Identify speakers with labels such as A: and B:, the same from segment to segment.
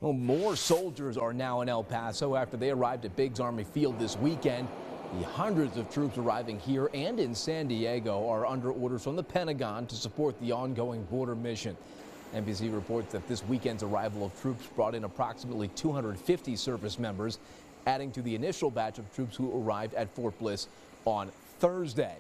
A: Well, more soldiers are now in El Paso after they arrived at Biggs Army Field this weekend. The hundreds of troops arriving here and in San Diego are under orders from the Pentagon to support the ongoing border mission. NBC reports that this weekend's arrival of troops brought in approximately 250 service members, adding to the initial batch of troops who arrived at Fort Bliss on Thursday.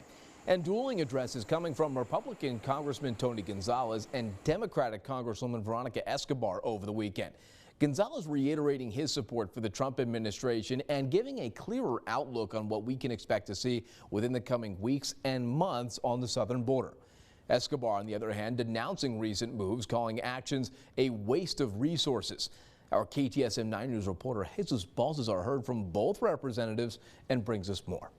A: And dueling addresses coming from Republican Congressman Tony Gonzalez and Democratic Congresswoman Veronica Escobar over the weekend. Gonzalez reiterating his support for the Trump administration and giving a clearer outlook on what we can expect to see within the coming weeks and months on the southern border. Escobar, on the other hand, denouncing recent moves, calling actions a waste of resources. Our KTSM 9 News reporter Jesus Balthazar heard from both representatives and brings us more.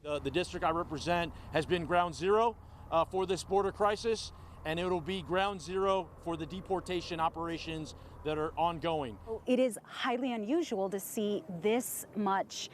B: The district I represent has been ground zero for this border crisis, and it will be ground zero for the deportation operations that are ongoing.
C: It is highly unusual to see this much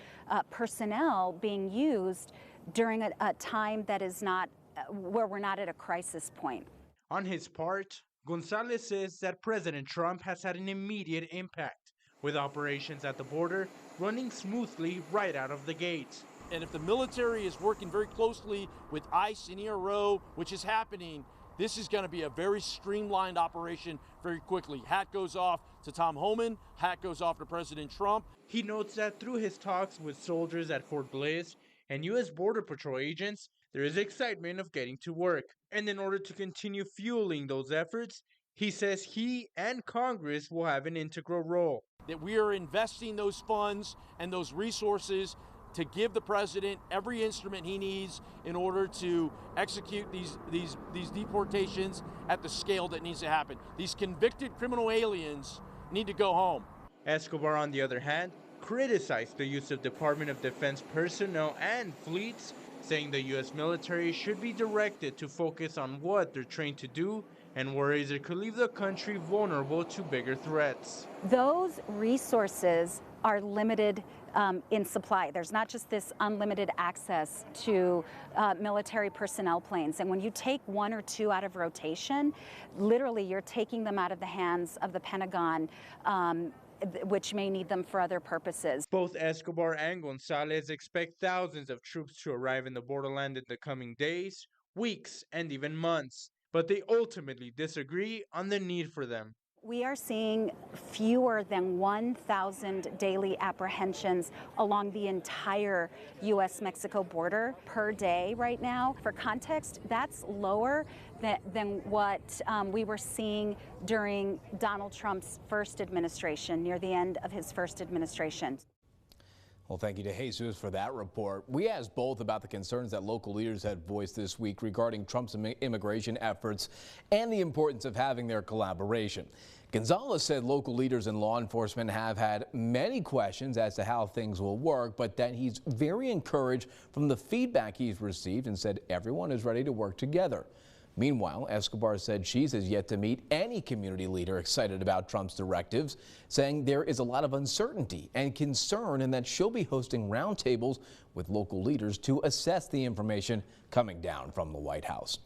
C: personnel being used during a time that is not where we're not at a crisis point.
D: On his part, Gonzalez says that President Trump has had an immediate impact, with operations at the border running smoothly right out of the gate.
B: And if the military is working very closely with ICE and ERO, which is happening, this is going to be a very streamlined operation very quickly. Hat goes off to Tom Homan, hat goes off to President Trump.
D: He notes that through his talks with soldiers at Fort Bliss and U.S. Border Patrol agents, there is excitement of getting to work. And in order to continue fueling those efforts, he says he and Congress will have an integral role.
B: That we are investing those funds and those resources to give the president every instrument he needs in order to execute these deportations at the scale that needs to happen. These convicted criminal aliens need to go home.
D: Escobar, on the other hand, criticized the use of Department of Defense personnel and fleets, saying the U.S. military should be directed to focus on what they're trained to do and worries it could leave the country vulnerable to bigger threats.
C: Those resources are limited in supply. There's not just this unlimited access to military personnel planes. And when you take one or two out of rotation, literally you're taking them out of the hands of the Pentagon, which may need them for other purposes.
D: Both Escobar and Gonzalez expect thousands of troops to arrive in the borderland in the coming days, weeks, and even months. But they ultimately disagree on the need for them.
C: We are seeing fewer than 1,000 daily apprehensions along the entire U.S.-Mexico border per day right now. For context, that's lower than what we were seeing during Donald Trump's first administration, near the end of his first administration.
A: Well, thank you to Jesus for that report. We asked both about the concerns that local leaders had voiced this week regarding Trump's immigration efforts and the importance of having their collaboration. Gonzalez said local leaders and law enforcement have had many questions as to how things will work, but that he's very encouraged from the feedback he's received and said everyone is ready to work together. Meanwhile, Escobar said she's has yet to meet any community leader excited about Trump's directives, saying there is a lot of uncertainty and concern and that she'll be hosting roundtables with local leaders to assess the information coming down from the White House.